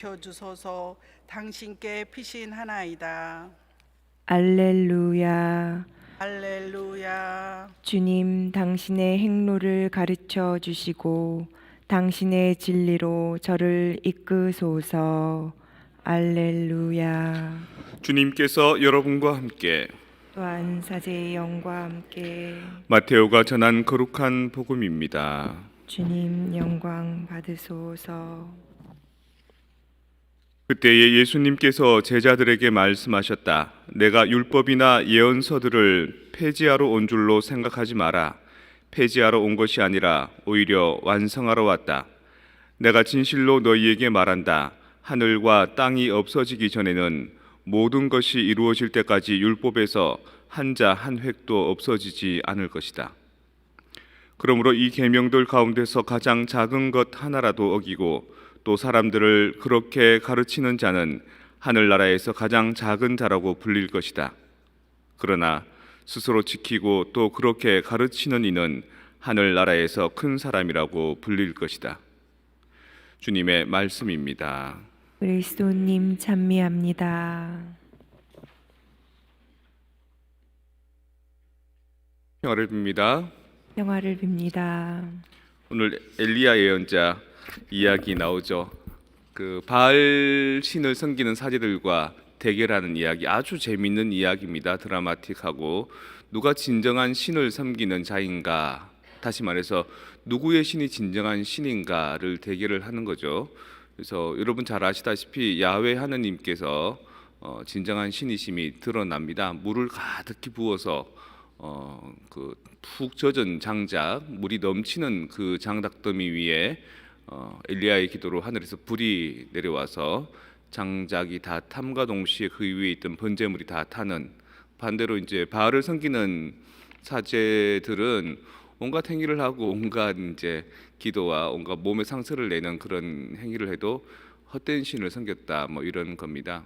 주소서. 당신께 피신하나이다. 알렐루야. 할렐루야. 주님, 당신의 행로를 가르쳐 주시고 당신의 진리로 저를 이끄소서. 알렐루야. 주님께서 여러분과 함께 또한 사제의 영과 함께 마테오가 전한 거룩한 복음입니다. 주님 영광 받으소서. 그때에 예수님께서 제자들에게 말씀하셨다. 내가 율법이나 예언서들을 폐지하러 온 줄로 생각하지 마라. 폐지하러 온 것이 아니라 오히려 완성하러 왔다. 내가 진실로 너희에게 말한다. 하늘과 땅이 없어지기 전에는 모든 것이 이루어질 때까지 율법에서 한자 한 획도 없어지지 않을 것이다. 그러므로 이 계명들 가운데서 가장 작은 것 하나라도 어기고 또 사람들을 그렇게 가르치는 자는 하늘나라에서 가장 작은 자라고 불릴 것이다. 그러나 스스로 지키고 또 그렇게 가르치는 이는 하늘나라에서 큰 사람이라고 불릴 것이다. 주님의 말씀입니다. 그리스도님 찬미합니다. 평화를 빕니다. 평화를 빕니다. 오늘 엘리야 예언자 이야기 나오죠. 그 바알 신을 섬기는 사제들과 대결하는 이야기, 아주 재밌는 이야기입니다. 드라마틱하고 누가 진정한 신을 섬기는 자인가, 다시 말해서 누구의 신이 진정한 신인가를 대결을 하는 거죠. 그래서 여러분 잘 아시다시피 야훼 하느님께서 진정한 신이심이 드러납니다. 물을 가득히 부어서 그 푹 젖은 장작, 물이 넘치는 그 장닭더미 위에 엘리야의 기도로 하늘에서 불이 내려와서 장작이 다 탐과 동시에 그 위에 있던 번제물이 다 타는, 반대로 이제 바알을 섬기는 사제들은 온갖 행위를 하고 온갖 이제 기도와 온갖 몸의 상처를 내는 그런 행위를 해도 헛된 신을 섬겼다, 뭐 이런 겁니다.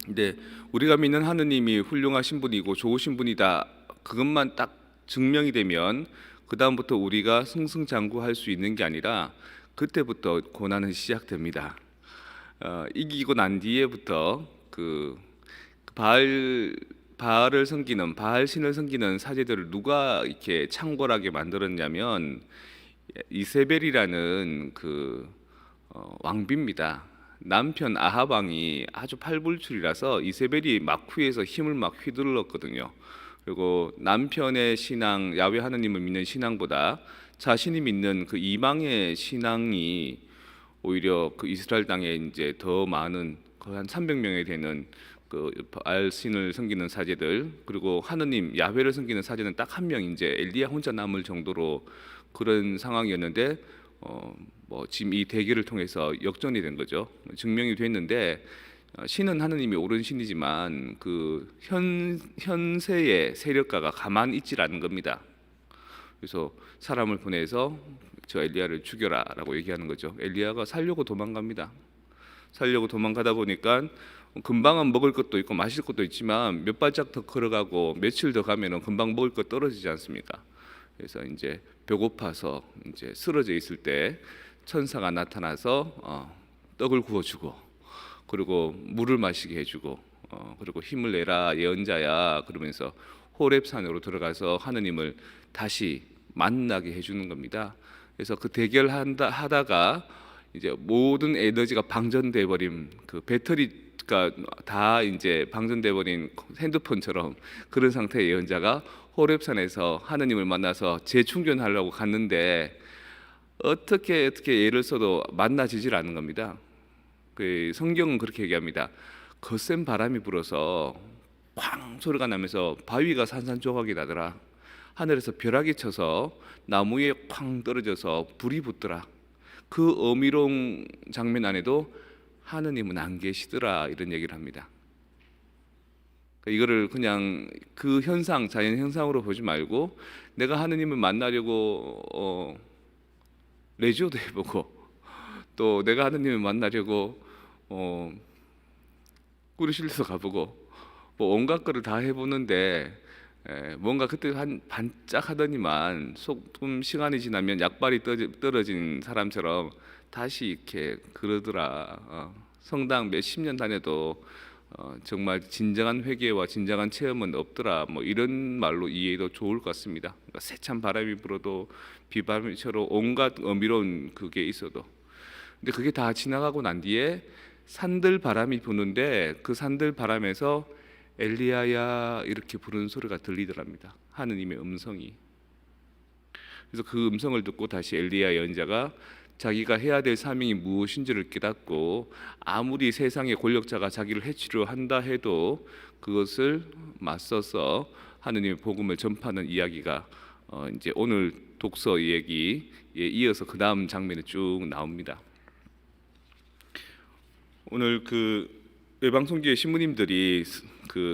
근데 우리가 믿는 하느님이 훌륭하신 분이고 좋으신 분이다, 그것만 딱 증명이 되면 그 다음부터 우리가 승승장구할 수 있는 게 아니라 그때부터 고난은 시작됩니다. 이기고 난 뒤에부터 그 바알을 섬기는, 바알 신을 섬기는 사제들을 누가 이렇게 창궐하게 만들었냐면 이세벨이라는 그 왕비입니다. 남편 아합 왕이 아주 팔불출이라서 이세벨이 막후에서 힘을 막 휘둘렀거든요. 그리고 남편의 신앙, 야훼 하느님을 믿는 신앙보다 자신이 믿는 그 이방의 신앙이 오히려 그 이스라엘 땅에 이제 더 많은, 거의 한 300명이 되는 그 바알 신을 섬기는 사제들, 그리고 하느님 야훼를 섬기는 사제는 딱 한 명, 이제 엘리야 혼자 남을 정도로 그런 상황이었는데 뭐 지금 이 대결을 통해서 역전이 된 거죠. 증명이 됐는데 신은 하느님이 옳은 신이지만 그 현세의 세력가가 가만히 있질 않은 겁니다. 그래서 사람을 보내서 저 엘리야를 죽여라라고 얘기하는 거죠. 엘리야가 살려고 도망갑니다. 살려고 도망가다 보니까 금방은 먹을 것도 있고 마실 것도 있지만 몇 발짝 더 걸어가고 며칠 더 가면은 금방 먹을 것 떨어지지 않습니까? 그래서 이제 배고파서 이제 쓰러져 있을 때 천사가 나타나서 떡을 구워주고, 그리고 물을 마시게 해주고, 그리고 힘을 내라 예언자야 그러면서 호렙산으로 들어가서 하느님을 다시 만나게 해주는 겁니다. 그래서 그 대결하다가 이제 모든 에너지가 방전돼 버린, 그 배터리가 다 이제 방전돼 버린 핸드폰처럼 그런 상태의 예언자가 호렙산에서 하느님을 만나서 재충전하려고 갔는데 어떻게 애를 써도 만나지질 않는 겁니다. 그 성경은 그렇게 얘기합니다. 거센 바람이 불어서 쾅 소리가 나면서 바위가 산산조각이 나더라. 하늘에서 벼락이 쳐서 나무에 쾅 떨어져서 불이 붙더라. 그 어미로운 장면 안에도 하느님은 안 계시더라, 이런 얘기를 합니다. 이거를 그냥 그 현상, 자연 현상으로 보지 말고 내가 하느님을 만나려고 레지오도 해보고, 또 내가 하느님을 만나려고 꾸르실도 가보고 뭐 온갖 거를 다 해보는데 뭔가 그때 한 반짝 하더니만 조금 시간이 지나면 약발이 떨어진 사람처럼 다시 이렇게 그러더라. 성당 몇십 년 다녀도 정말 진정한 회개와 진정한 체험은 없더라. 뭐 이런 말로 이해해도 좋을 것 같습니다. 그러니까 세찬 바람이 불어도 비바람처럼 온갖 어미로운 그게 있어도, 근데 그게 다 지나가고 난 뒤에 산들 바람이 부는데 그 산들 바람에서 엘리야야 이렇게 부르는 소리가 들리더랍니다. 하느님의 음성이. 그래서 그 음성을 듣고 다시 엘리야 예언자가 자기가 해야 될 사명이 무엇인지를 깨닫고, 아무리 세상의 권력자가 자기를 해치려 한다 해도 그것을 맞서서 하느님의 복음을 전파하는 이야기가 이제 오늘 독서 얘기에 이어서 그 다음 장면에 쭉 나옵니다. 오늘 그 외방송교회 신부님들이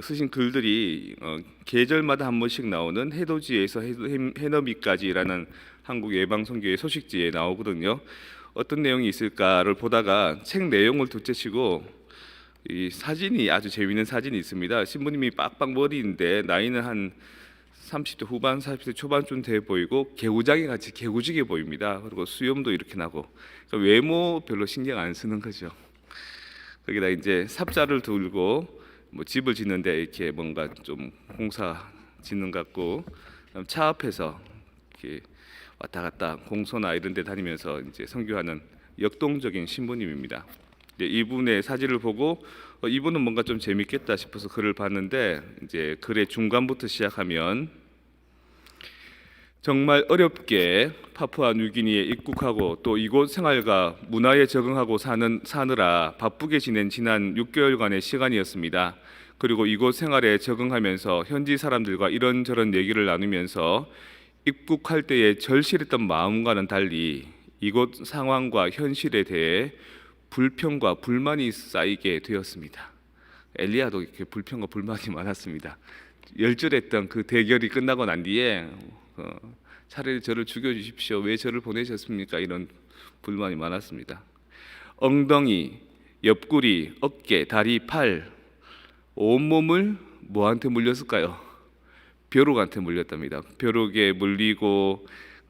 쓰신 글들이 계절마다 한 번씩 나오는 해돋이에서 해넘이까지라는 한국 외방송교회 소식지에 나오거든요. 어떤 내용이 있을까를 보다가 책 내용을 둘째치고 이 사진이, 아주 재미있는 사진이 있습니다. 신부님이 빡빡 머리인데 나이는 한 30대 후반, 40대 초반쯤 돼 보이고 개구장이 같이 개구지게 보입니다. 그리고 수염도 이렇게 나고, 그러니까 외모 별로 신경 안 쓰는 거죠. 거기다 이제 삽자를 들고 뭐 집을 짓는데 이렇게 뭔가 좀 공사 짓는 것 같고, 차 앞에서 이렇게 왔다 갔다 공소나 이런 데 다니면서 이제 선교하는 역동적인 신부님입니다. 이분의 사진을 보고 이분은 뭔가 좀 재밌겠다 싶어서 글을 봤는데, 이제 글의 중간부터 시작하면 정말 어렵게 파푸아 뉴기니에 입국하고 또 이곳 생활과 문화에 적응하고 사느라 바쁘게 지낸 지난 6개월간의 시간이었습니다. 그리고 이곳 생활에 적응하면서 현지 사람들과 이런저런 얘기를 나누면서 입국할 때의 절실했던 마음과는 달리 이곳 상황과 현실에 대해 불평과 불만이 쌓이게 되었습니다. 엘리야도 이렇게 불평과 불만이 많았습니다. 열절했던 그 대결이 끝나고 난 뒤에 차라리 저를 죽여주십시오, 왜 저를 보내셨습니까? 이런 불만이 많았습니다. 엉덩이, 옆구리, 어깨, 다리, 팔, 온몸을 뭐한테 물렸을까요? 벼룩한테 물렸답니다. 벼룩에 물리고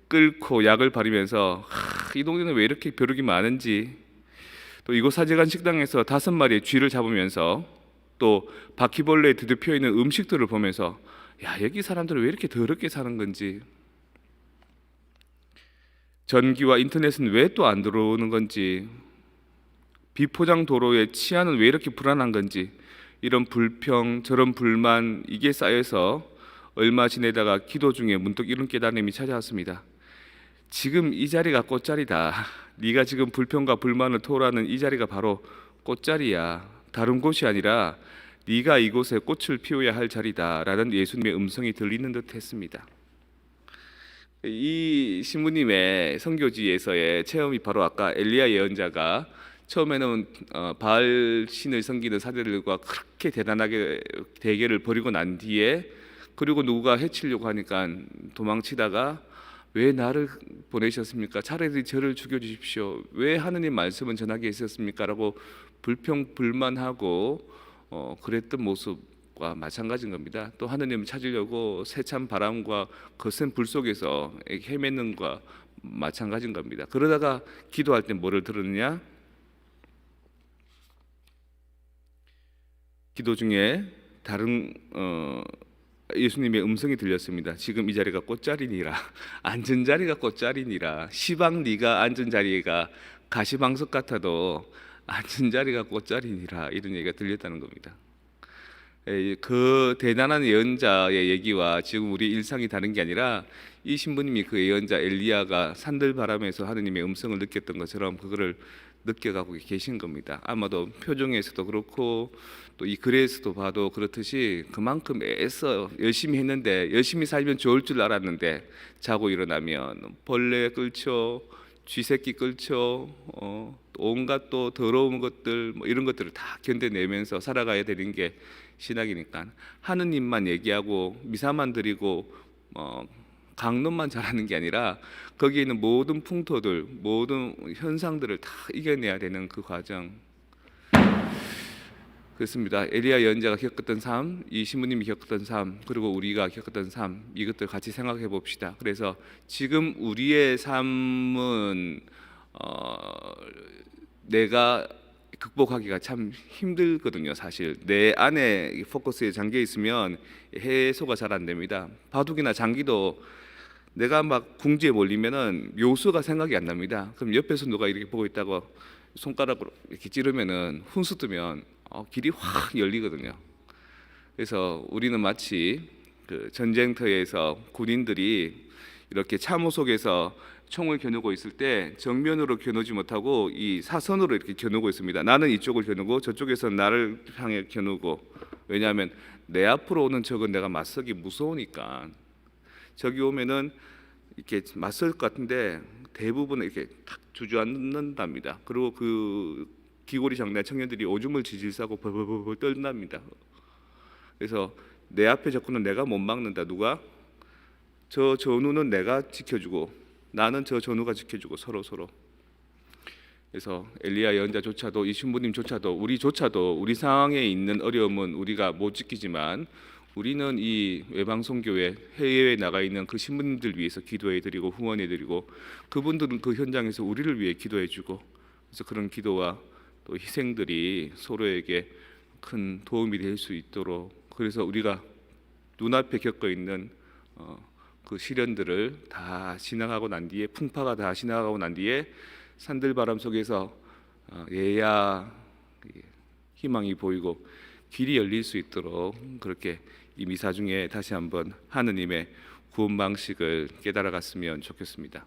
끓고 약을 바르면서 이 동네는 왜 이렇게 벼룩이 많은지, 또 이곳 사제관 식당에서 5마리의 쥐를 잡으면서 또 바퀴벌레에 뒤덮여 있는 음식들을 보면서 야, 여기 사람들은 왜 이렇게 더럽게 사는 건지, 전기와 인터넷은 왜 또 안 들어오는 건지, 비포장 도로의 치안은 왜 이렇게 불안한 건지, 이런 불평, 저런 불만, 이게 쌓여서 얼마 지내다가 기도 중에 문득 이런 깨달음이 찾아왔습니다. 지금 이 자리가 꽃자리다. 네가 지금 불평과 불만을 토로하는 이 자리가 바로 꽃자리야. 다른 곳이 아니라 네가 이곳에 꽃을 피워야 할 자리다라는 예수님의 음성이 들리는 듯 했습니다. 이 신부님의 선교지에서의 체험이 바로 아까 엘리야 예언자가 처음에는 바알 신을 섬기는 사제들과 그렇게 대단하게 대결을 벌이고 난 뒤에, 그리고 누가 해치려고 하니까 도망치다가 왜 나를 보내셨습니까? 차라리 저를 죽여주십시오. 왜 하느님 말씀은 전하게 했었습니까? 라고 불평 불만하고 그랬던 모습과 마찬가지인 겁니다. 또 하느님을 찾으려고 세찬 바람과 거센 불 속에서 헤매는 것과 마찬가지인 겁니다. 그러다가 기도할 때 뭐를 들었느냐? 기도 중에 다른 예수님의 음성이 들렸습니다. 지금 이 자리가 꽃자리니라. 앉은 자리가 꽃자리니라. 시방 네가 앉은 자리가 가시방석 같아도 앉은 자리가 꽃자리니라. 이런 얘기가 들렸다는 겁니다. 그 대단한 예언자의 얘기와 지금 우리 일상이 다른 게 아니라 이 신부님이 그 예언자 엘리야가 산들바람에서 하느님의 음성을 느꼈던 것처럼 그거를 느껴가고 계신 겁니다. 아마도 표정에서도 그렇고 또 이 글에서도 봐도 그렇듯이 그만큼 애써 열심히 했는데, 열심히 살면 좋을 줄 알았는데 자고 일어나면 벌레 끌쳐, 쥐새끼 끌쳐, 온갖 또 더러운 것들 뭐 이런 것들을 다 견뎌내면서 살아가야 되는 게 신학이니까, 하느님만 얘기하고 미사만 드리고 강론만 잘하는 게 아니라 거기에 있는 모든 풍토들, 모든 현상들을 다 이겨내야 되는 그 과정. 그렇습니다. 엘리야 예언자가 겪었던 삶, 이 신부님이 겪었던 삶, 그리고 우리가 겪었던 삶, 이것들 같이 생각해 봅시다. 그래서 지금 우리의 삶은 내가 극복하기가 참 힘들거든요. 사실 내 안에 포커스에 잠겨 있으면 해소가 잘 안 됩니다. 바둑이나 장기도 내가 막 궁지에 몰리면은 묘수가 생각이 안 납니다. 그럼 옆에서 누가 이렇게 보고 있다고 손가락으로 이렇게 찌르면은 훈수 뜨면 길이 확 열리거든요. 그래서 우리는 마치 그 전쟁터에서 군인들이 이렇게 참호 속에서 총을 겨누고 있을 때 정면으로 겨누지 못하고 이 사선으로 이렇게 겨누고 있습니다. 나는 이쪽을 겨누고 저쪽에서 나를 향해 겨누고, 왜냐하면 내 앞으로 오는 적은 내가 맞서기 무서우니까. 적이 오면은 이렇게 맞설 것 같은데 대부분 이렇게 탁 주저앉는답니다. 그리고 그 기골이 장난 청년들이 오줌을 지질 싸고 벌벌벌 떨납니다. 그래서 내 앞에 적군은 내가 못 막는다. 누가? 저 전우는 내가 지켜주고 나는 저 전우가 지켜주고 서로. 그래서 엘리야 예언자조차도 이 신부님조차도 우리조차도 우리 상황에 있는 어려움은 우리가 못 지키지만 우리는 이 외방선교회 해외에 나가 있는 그 신부님들 위해서 기도해드리고 후원해드리고 그분들은 그 현장에서 우리를 위해 기도해주고, 그래서 그런 기도와 또 희생들이 서로에게 큰 도움이 될 수 있도록, 그래서 우리가 눈앞에 겪고 있는 그 시련들을 다 지나가고 난 뒤에, 풍파가 다 지나가고 난 뒤에 산들바람 속에서 얘야 희망이 보이고 길이 열릴 수 있도록 그렇게 이 미사 중에 다시 한번 하느님의 구원 방식을 깨달아갔으면 좋겠습니다.